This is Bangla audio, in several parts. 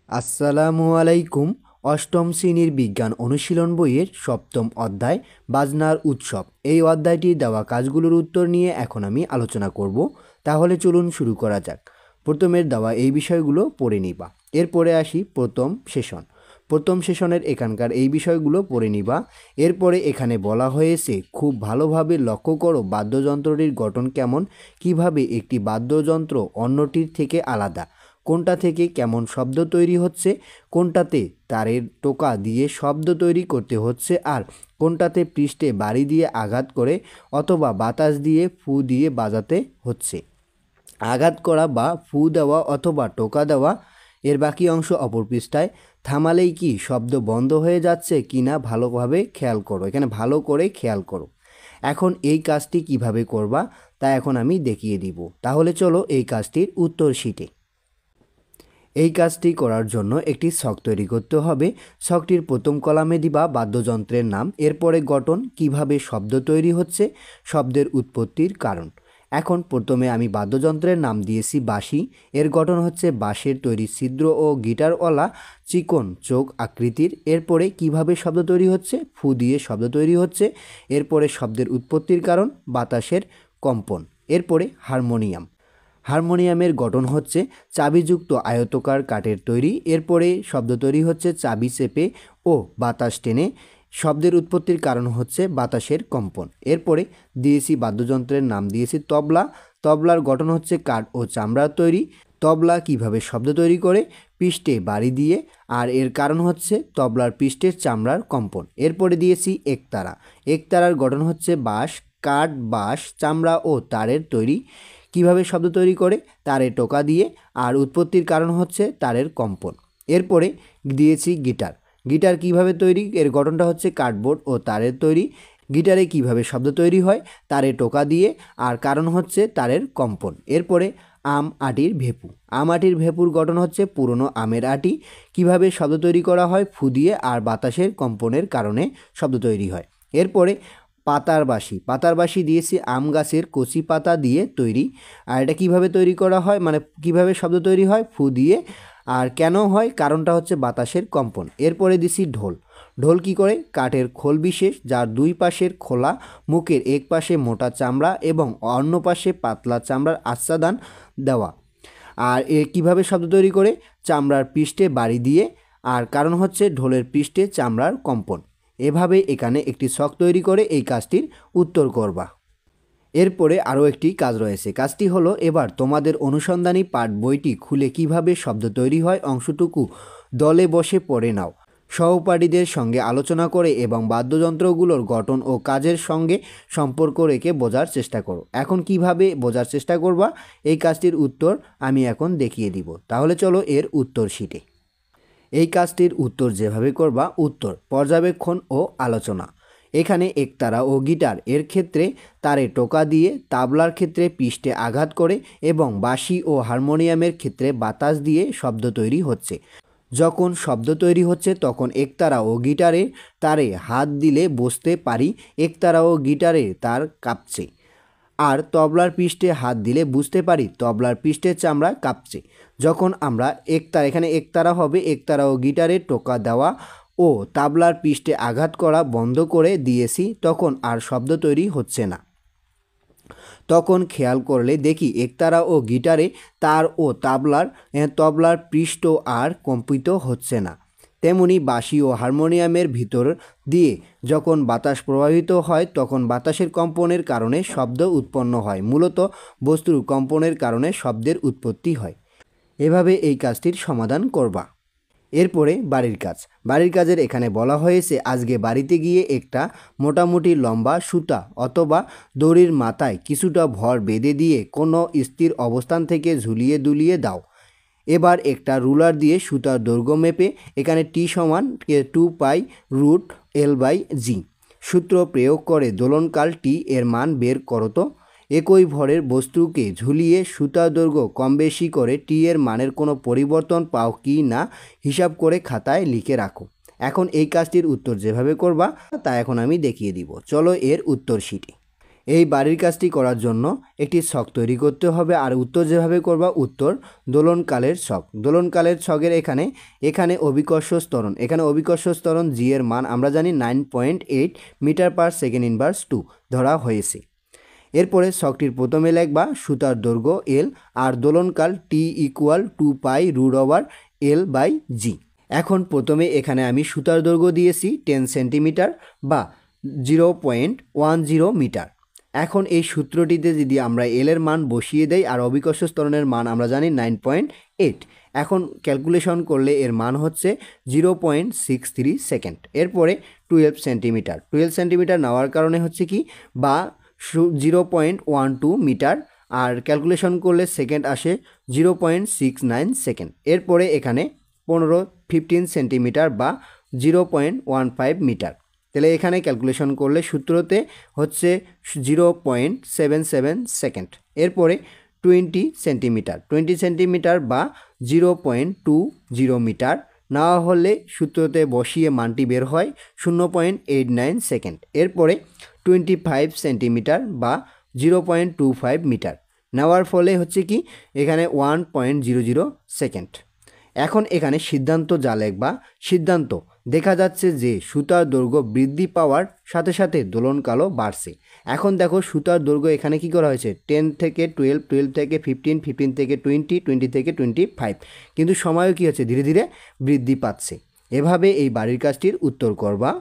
আসসালামু আলাইকুম। অষ্টম শ্রেণীর বিজ্ঞান অনুশীলন বইয়ের সপ্তম অধ্যায় বাজনার উৎসব। এই অধ্যায়টি দেওয়া কাজগুলোর উত্তর নিয়ে এখন আমি আলোচনা করব। তাহলে চলুন শুরু করা যাক। প্রথমের দেওয়া এই বিষয়গুলো পড়ে নিবা, এরপরে আসি প্রথম সেশনের এখানকার এই বিষয়গুলো পড়ে নিবা। এরপরে এখানে বলা হয়েছে খুব ভালোভাবে লক্ষ্য করো বাদ্যযন্ত্রটির গঠন কেমন, কিভাবে একটি বাদ্যযন্ত্র অন্যটির থেকে আলাদা, কোনটা থেকে কেমন শব্দ তৈরি হচ্ছে, কোনটাতে তারের টোকা দিয়ে শব্দ তৈরি করতে হচ্ছে, আর কোনটাতে পৃষ্ঠে বাড়ি দিয়ে আঘাত করে অথবা বাতাস দিয়ে ফু দিয়ে বাজাতে হচ্ছে। আঘাত করা বা ফু দেওয়া অথবা টোকা দেওয়া এর বাকি অংশ অপর পৃষ্ঠায় থামালেই কি শব্দ বন্ধ হয়ে যাচ্ছে কিনা ভালোভাবে খেয়াল করো। এখানে ভালো করে খেয়াল করো। এখন এই কাজটি কিভাবে করবা তা এখন আমি দেখিয়ে দিব। তাহলে চলো এই কাজটির উত্তর শিটে। এই কাজটি করার জন্য একটি ছক তৈরি করতে হবে। ছকটির প্রথম কলামে দিবা বাদ্যযন্ত্রের নাম, এরপরে গঠন, কিভাবে শব্দ তৈরি হচ্ছে, শব্দের উৎপত্তির কারণ। এখন প্রথমে আমি বাদ্যযন্ত্রের নাম দিয়েছি বাঁশি। এর গঠন হচ্ছে বাঁশের তৈরি ছিদ্র ও গিটারওয়ালা চিকন চোখ আকৃতির। এরপরে কিভাবে শব্দ তৈরি হচ্ছে, ফু দিয়ে শব্দ তৈরি হচ্ছে। এরপরে শব্দের উৎপত্তির কারণ বাতাসের কম্পন। এরপরে হারমোনিয়ামের গঠন হচ্ছে চাবিযুক্ত আয়তকার কাঠের তৈরি। এরপরে শব্দ তৈরি হচ্ছে চাবি চেপে ও বাতাস টেনে। শব্দের উৎপত্তির কারণ হচ্ছে বাতাসের কম্পন। এরপরে দিয়েছি বাদ্যযন্ত্রের নাম দিয়েছি তবলা। তবলার গঠন হচ্ছে কাঠ ও চামড়ার তৈরি। তবলা কিভাবে শব্দ তৈরি করে, পৃষ্ঠে বাড়ি দিয়ে, আর এর কারণ হচ্ছে তবলার পৃষ্ঠের চামড়ার কম্পন। এরপরে দিয়েছি একতারা। একতারার গঠন হচ্ছে বাঁশ, কাঠ, বাঁশ, চামড়া ও তারের তৈরি। কিভাবে শব্দ তৈরি করে, তারে টোকা দিয়ে, আর উৎপত্তির কারণ হচ্ছে তারের কম্পন। এরপরে দিয়েছি গিটার। গিটার কিভাবে তৈরি, এর গঠনটা হচ্ছে কার্ডবোর্ড ও তারের তৈরি। গিটারে কিভাবে শব্দ তৈরি হয়, তারে টোকা দিয়ে, আর কারণ হচ্ছে তারের কম্পন। এরপরে আটির ভেপু। আটির ভেপুর গঠন হচ্ছে পুরনো আমের আটি। কিভাবে শব্দ তৈরি করা হয়, ফু দিয়ে আর বাতাসের কম্পনের কারণে শব্দ তৈরি হয়। এরপরে পাতার বাঁশি দিয়েছি আম গাছের কচি পাতা দিয়ে তৈরি। আর এটা কিভাবে তৈরি করা হয়, মানে কিভাবে শব্দ তৈরি হয়, ফু দিয়ে, আর কেন হয়, কারণটা হচ্ছে বাতাসের কম্পন। এরপরে দিছি ঢোল কি করে, কাঠের খোল বিশেষ যার দুই পাশের খোলা, মুখের এক পাশে মোটা চামড়া এবং অন্য পাশে পাতলা চামড়ার আচ্ছাদন দেওয়া। আর কিভাবে শব্দ তৈরি করে, চামড়ার পৃষ্ঠে বাড়ি দিয়ে, আর কারণ হচ্ছে ঢোলের পৃষ্ঠে চামড়ার কম্পন। এভাবে এখানে একটি ছক তৈরি করে এই কাজটির উত্তর করবা। এরপরে আরও একটি কাজ রয়েছে। কাজটি হলো এবার তোমাদের অনুসন্ধানী পাঠ বইটি খুলে কিভাবে শব্দ তৈরি হয় অংশটুকু দলে বসে পড়ে নাও। সহপাঠীদের সঙ্গে আলোচনা করে এবং বাদ্যযন্ত্রগুলোর গঠন ও কাজের সঙ্গে সম্পর্ক রেখে বোঝার চেষ্টা করো। এখন কিভাবে বোঝার চেষ্টা করবা এই কাজটির উত্তর আমি এখন দেখিয়ে দিব। তাহলে চলো এর উত্তর শিটে। এই কাজটির উত্তর যেভাবে করবা, উত্তর পর্যবেক্ষণ ও আলোচনা। এখানে একতারা ও গিটার এর ক্ষেত্রে তারে টোকা দিয়ে, তাবলার ক্ষেত্রে পৃষ্ঠে আঘাত করে এবং বাঁশি ও হারমোনিয়ামের ক্ষেত্রে বাতাস দিয়ে শব্দ তৈরি হচ্ছে। যখন শব্দ তৈরি হচ্ছে তখন একতারা ও গিটারে তারে হাত দিলে বুঝতে পারি একতারা ও গিটারে তার কাঁপছে, আর তবলার পৃষ্ঠে হাত দিলে বুঝতে পারি তবলার পৃষ্ঠের চামড়া কাঁপছে। যখন আমরা এখানে একতারা হবে একতারা ও গিটারে টোকা দেওয়া ও তাবলার পৃষ্ঠে আঘাত করা বন্ধ করে দিয়েছি, তখন আর শব্দ তৈরি হচ্ছে না। তখন খেয়াল করলে দেখি একতারা ও গিটারে তার ও তবলার পৃষ্ঠ আর কম্পিত হচ্ছে না। তেমনি বাঁশি ও হারমোনিয়ামের ভিতর দিয়ে যখন বাতাস প্রবাহিত হয় তখন বাতাসের কম্পনের কারণে শব্দ উৎপন্ন হয়। মূলত বস্তুর কম্পনের কারণে শব্দের উৎপত্তি হয়। এভাবে এই কাজটির সমাধান করবা। এরপরে বাড়ির কাজের এখানে বলা হয়েছে আজকে বাড়িতে গিয়ে একটা মোটামুটি লম্বা সুতা অথবা দড়ির মাথায় কিছুটা ভর বেঁধে দিয়ে কোনো স্থির অবস্থান থেকে ঝুলিয়ে দুলিয়ে দাও। এবার একটা রুলার দিয়ে সুতার দৈর্ঘ্য মেপে এখানে টি সমান 2π√L/g সূত্র প্রয়োগ করে দোলনকাল টি এর মান বের করো তো। একই ভরের বস্তুকে ঝুলিয়ে সুতার দৈর্ঘ্য কম বেশি করে টি এর মানের কোনো পরিবর্তন পাও কি না হিসাব করে খাতায় লিখে রাখো। এখন এই কাজটির উত্তর যেভাবে করবা তা এখন আমি দেখিয়ে দিব। চলো এর উত্তর শিটে। এই বাড়ির কাজটি করার জন্য একটি ছক তৈরি করতে হবে। আর উত্তর যেভাবে করবা, উত্তর দোলনকালের ছক। দোলনকালের ছকের এখানে অভিকর্ষ ত্বরণ, এখানে অভিকর্ষ ত্বরণ জি এর মান আমরা জানি 9.8 মিটার পার সেকেন্ড ইনভার্স 2 ধরা হয়েছে। এরপরে ছকটির প্রথমে লিখবা সুতার দৈর্ঘ্য এল আর দোলনকাল টি ইকুয়াল 2π√L/g। এখন প্রথমে এখানে আমি সুতার দৈর্ঘ্য দিয়েছি 10 সেন্টিমিটার বা 0.10 মিটার। এখন এই সূত্রটিতে যদি আমরা এল এর মান বসিয়ে দেই আর অভিকর্ষ ত্বরণের মান আমরা জানি 9.8, এখন ক্যালকুলেশন করলে এর মান হচ্ছে 0.63 সেকেন্ড। এরপরে 12 সেন্টিমিটার নেওয়ার কারণে হচ্ছে কি বা 0.12 মিটার, আর ক্যালকুলেশন করলে সেকেন্ড আসে 0.69 সেকেন্ড। এরপরে এখানে 15 সেন্টিমিটার বা 0.15 মিটার। তাহলে এখানে ক্যালকুলেশন করলে সূত্রতে হচ্ছে 0.77 সেকেন্ড। এরপরে 20 সেন্টিমিটার বা 0.20 মিটার নেওয়া হলে সূত্রতে বসিয়ে মানটি বের হয় 0.89 সেকেন্ড। এরপরে 25 সেন্টিমিটার বা 0.25 মিটার নেওয়ার ফলে হচ্ছে কি এখানে 1.00 সেকেন্ড। এখন এখানে সিদ্ধান্ত যা লিখবা, সিদ্ধান্ত দেখা যাচ্ছে যে সুতার দৈর্ঘ্য বৃদ্ধি পাওয়ার সাথে সাথে দোলনকালও বাড়ছে। এখন দেখো সুতার দৈর্ঘ্য এখানে কি করা হয়েছে 10 থেকে 12, 12 থেকে 15, 15 থেকে 20, 20 থেকে 25, কিন্তু সময়ও কি হচ্ছে ধীরে ধীরে বৃদ্ধি পাচ্ছে। এভাবে এই বাড়ির কাজটির উত্তর করবা।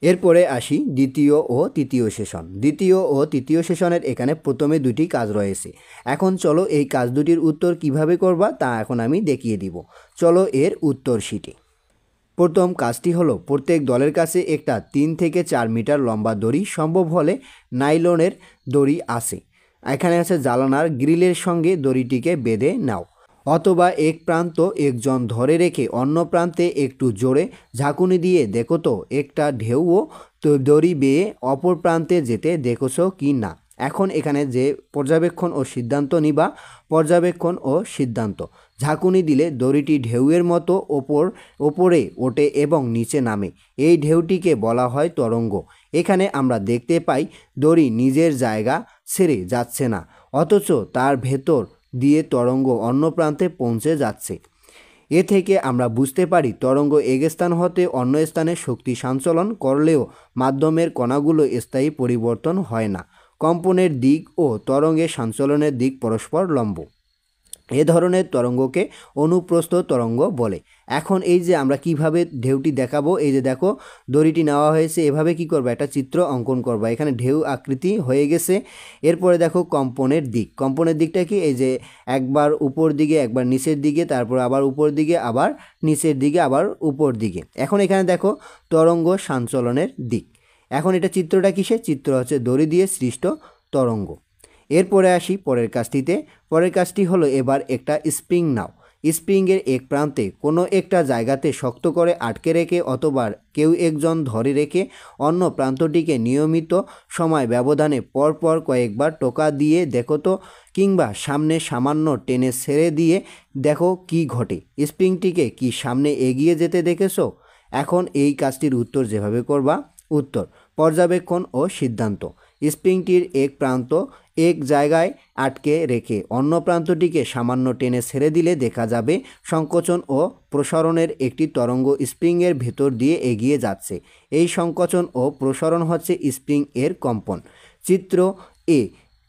এরপরে আসি দ্বিতীয় ও তৃতীয় সেশন। দ্বিতীয় ও তৃতীয় সেশনের এখানে প্রথমে দুটি কাজ রয়েছে। এখন চলো এই কাজ দুটির উত্তর কিভাবে করবা তা এখন আমি দেখিয়ে দিব। চলো এর উত্তর শিটে। প্রথম কাজটি হলো প্রত্যেক দলের কাছে একটা 3 থেকে 4 মিটার লম্বা দড়ি, সম্ভব হলে নাইলনের দড়ি আছে। এখানে আছে জানালার গ্রিলের সঙ্গে দড়িটিকে বেঁধে নাও, অথবা এক প্রান্ত একজন ধরে রেখে অন্য প্রান্তে একটু জোরে ঝাঁকুনি দিয়ে দেখো তো একটা ঢেউও তো দড়ি বেয়ে অপর প্রান্তে যেতে দেখেছো কি না। এখন এখানে যে পর্যবেক্ষণ ও সিদ্ধান্ত নিবা, পর্যবেক্ষণ ও সিদ্ধান্ত। ঝাঁকুনি দিলে দড়িটি ঢেউয়ের মতো ওপরে ওঠে এবং নিচে নামে, এই ঢেউটিকে বলা হয় তরঙ্গ। এখানে আমরা দেখতে পাই দড়ি নিজের জায়গা ছেড়ে যাচ্ছে না, অথচ তার ভেতর দিয়ে তরঙ্গ অন্য প্রান্তে পৌঁছে যাচ্ছে। এ থেকে আমরা বুঝতে পারি তরঙ্গ এক স্থান হতে অন্য স্থানে শক্তি সঞ্চালন করলেও মাধ্যমের কণাগুলো স্থায়ী পরিবর্তন হয় না। কম্পনের দিক ও তরঙ্গের সঞ্চালনের দিক পরস্পর লম্ব। এ ধরনের তরঙ্গকে অনুপ্রস্থ তরঙ্গ বলে। এখন এই যে আমরা কিভাবে ঢেউটি দেখাবো, এই যে দেখো দড়িটি নেওয়া হয়েছে, এভাবে কি করবা একটা চিত্র অঙ্কন করবা। এখানে ঢেউ আকৃতি হয়ে গেছে। এরপরে দেখো কম্পনের দিক, কম্পনের দিকটা কি এই যে একবার উপর দিকে একবার নিচের দিকে, তারপর আবার উপর দিকে আবার নিচের দিকে আবার উপর দিকে। এখন এখানে দেখো তরঙ্গ সঞ্চালনের দিক। এখন এটা চিত্রটা কিসের চিত্র হচ্ছে দড়ি দিয়ে সৃষ্ট তরঙ্গ। এরপরে আসি পরের কাজটিতে। পরের কাজটি হলো এবার একটা স্প্রিং নাও, স্প্রিংয়ের এক প্রান্তে কোনো একটা জায়গাতে শক্ত করে আটকে রেখে অথবা কেউ একজন ধরে রেখে অন্য প্রান্তটিকে নিয়মিত সময় ব্যবধানে পরপর কয়েকবার টোকা দিয়ে দেখো তো, কিংবা সামনে সামান্য টেনে ছেড়ে দিয়ে দেখো কি ঘটে। স্প্রিংটিকে কি সামনে এগিয়ে যেতে দেখেছো? এখন এই কাজটির উত্তর যেভাবে করবা, উত্তর পর্যবেক্ষণ ও সিদ্ধান্ত। স্প্রিংটির এক প্রান্ত এক জায়গায় আটকে রেখে অন্য প্রান্তটিকে সামান্য টেনে ছেড়ে দিলে দেখা যাবে সংকোচন ও প্রসারণের একটি তরঙ্গ স্প্রিংয়ের ভেতর দিয়ে এগিয়ে যাচ্ছে। এই সংকোচন ও প্রসারণ হচ্ছে স্প্রিং এর কম্পন। চিত্র এ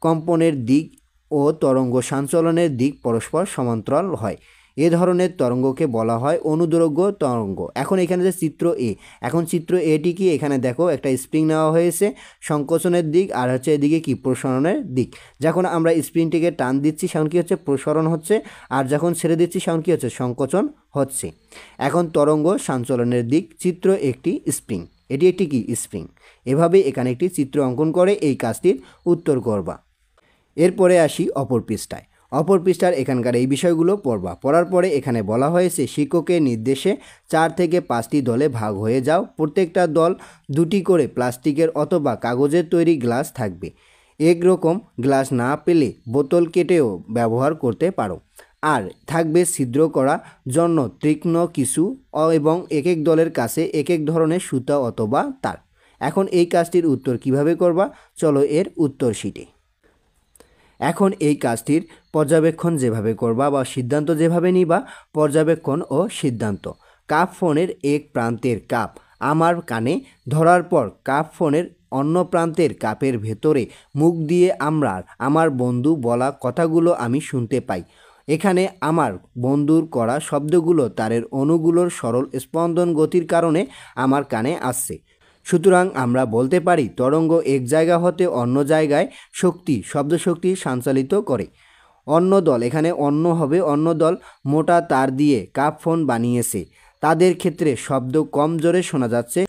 কম্পনের দিক ও তরঙ্গ সঞ্চালনের দিক পরস্পর সমান্তরাল হয়। এ ধরনের তরঙ্গকে বলা হয় অনুদৈর্ঘ্য তরঙ্গ। এখন এখানে যে চিত্র এ, এখন চিত্র এটি কি এখানে দেখো একটা স্প্রিং নেওয়া হয়েছে, সংকোচনের দিক আর হচ্ছে এদিকে কি প্রসারণের দিক। যখন আমরা স্প্রিংটিকে টান দিচ্ছি সেখন কি হচ্ছে প্রসারণ হচ্ছে, আর যখন ছেড়ে দিচ্ছি সেখন কি হচ্ছে সংকোচন হচ্ছে। এখন তরঙ্গ সঞ্চালনের দিক, চিত্র একটি স্প্রিং, এটি একটি কি স্প্রিং। এভাবে এখানে একটি চিত্র অঙ্কন করে এই কাজটির উত্তর করবা। এরপরে আসি অপর পৃষ্ঠায়। অপর পৃষ্ঠার এখানকার এই বিষয়গুলো পড়বা। পড়ার পরে এখানে বলা হয়েছে শিক্ষকের নির্দেশে 4 থেকে 5টি দলে ভাগ হয়ে যাও। প্রত্যেকটা দল 2টি করে প্লাস্টিকের অথবা কাগজের তৈরি গ্লাস থাকবে। একরকম গ্লাস না পেলে বোতল কেটেও ব্যবহার করতে পারো। আর থাকবে ছিদ্র করা জন্য তীক্ষ্ণ কিছু এবং এক এক দলের কাছে এক এক ধরনের সুতা অথবা তার। এখন এই কাজটির উত্তর কিভাবে করবা, চলো এর উত্তর শিটে। এখন এই কাজটির পর্যবেক্ষণ যেভাবে করবা বা সিদ্ধান্ত যেভাবে নিবা, পর্যবেক্ষণ ও সিদ্ধান্ত। কাপ ফোনের এক প্রান্তের কাপ আমার কানে ধরার পর কাপ ফোনের অন্য প্রান্তের কাপের ভেতরে মুখ দিয়ে আমার বন্ধু বলা কথাগুলো আমি শুনতে পাই। এখানে আমার বন্ধুর করা শব্দগুলো তারের অণুগুলোর সরল স্পন্দন গতির কারণে আমার কানে আসছে। সুতরাং আমরা বলতে পারি তরঙ্গ এক জায়গা হতে অন্য জায়গায় শব্দ শক্তি সঞ্চালিত করে। অন্য দল, এখানে অন্য হবে অন্য দল মোটা তার দিয়ে কাপ ফোন বানিয়েছে, তাদের ক্ষেত্রে শব্দ কম জোরে শোনা যাচ্ছে।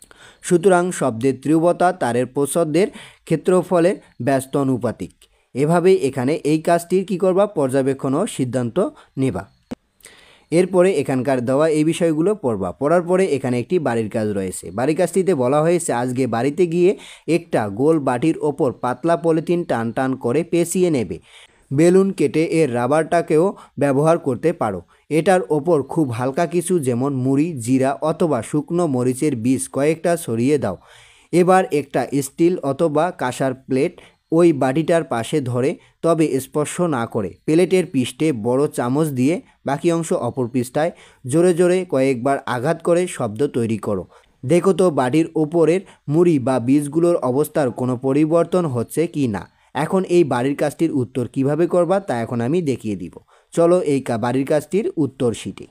সুতরাং শব্দের তীব্রতা তারের প্রচ্ছদের ক্ষেত্রফলের ব্যস্ত অনুপাতিক। এভাবেই এখানে এই কাজটির কী করবা, পর্যবেক্ষণ ও সিদ্ধান্ত নেবা। এরপরে এখানকার দেওয়া এই বিষয়গুলো পড়ার পরে এখানে একটি বাড়ির কাজ রয়েছে। বাড়ির কাজটিতে বলা হয়েছে আজকে বাড়িতে গিয়ে একটা গোল বাটির ওপর পাতলা পলিথিন টান টান করে পেঁচিয়ে নেবে। বেলুন কেটে এর রাবারটাকেও ব্যবহার করতে পারো। এটার ওপর খুব হালকা কিছু যেমন মুড়ি, জিরা অথবা শুকনো মরিচের বীজ কয়েকটা ছড়িয়ে দাও। এবার একটা স্টিল অথবা কাঁসার প্লেট ওই বাটিটার পাশে ধরে, তবে স্পর্শ না করে, প্লেটের পৃষ্ঠে বড় চামচ দিয়ে বাকি অংশ অপর পৃষ্ঠায় জোরে জোরে কয়েকবার আঘাত করে শব্দ তৈরি করো। দেখো তো বাটির ওপরের মুড়ি বা বীজগুলোর অবস্থার কোনো পরিবর্তন হচ্ছে কি না। এখন এই বাড়ির কাজটির উত্তর কিভাবে করবা তা এখন আমি দেখিয়ে দিব। চলো এই বাড়ির কাজটির উত্তর শিটে।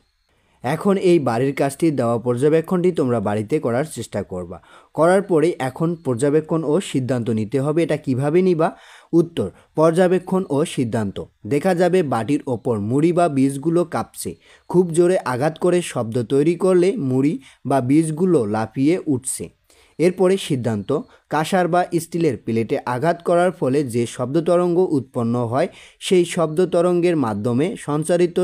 এখন এই বাড়ির কাজটির দেওয়া পর্যবেক্ষণটি তোমরা বাড়িতে করার চেষ্টা করবা। করার পরে এখন পর্যবেক্ষণ ও সিদ্ধান্ত নিতে হবে। এটা কিভাবে নিবা? উত্তর, পর্যবেক্ষণ ও সিদ্ধান্ত। দেখা যাবে বাটির ওপর মুড়ি বা বীজগুলো কাঁপছে। খুব জোরে আঘাত করে শব্দ তৈরি করলে মুড়ি বা বীজগুলো লাফিয়ে উঠছে। এরপরে সিদ্ধান্ত, কাঁসার বা স্টিলের প্লেটে আঘাত করার ফলে যে শব্দ তরঙ্গ উৎপন্ন হয় সেই শব্দ তরঙ্গের মাধ্যমে সঞ্চারিত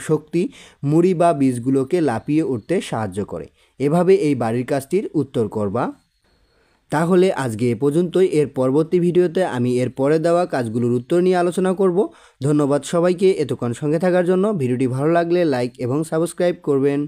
শক্তি মুড়ি বা বীজগুলোকে লাফিয়ে উঠতে সাহায্য করে। এভাবে এই বাড়ির কাজটির উত্তর করবা। তাহলে আজকে এ পর্যন্তই। এর পরবর্তী ভিডিওতে আমি এর পরে দেওয়া কাজগুলোর উত্তর নিয়ে আলোচনা করব। ধন্যবাদ সবাইকে এতক্ষণ সঙ্গে থাকার জন্য। ভিডিওটি ভালো লাগলে লাইক এবং সাবস্ক্রাইব করবেন।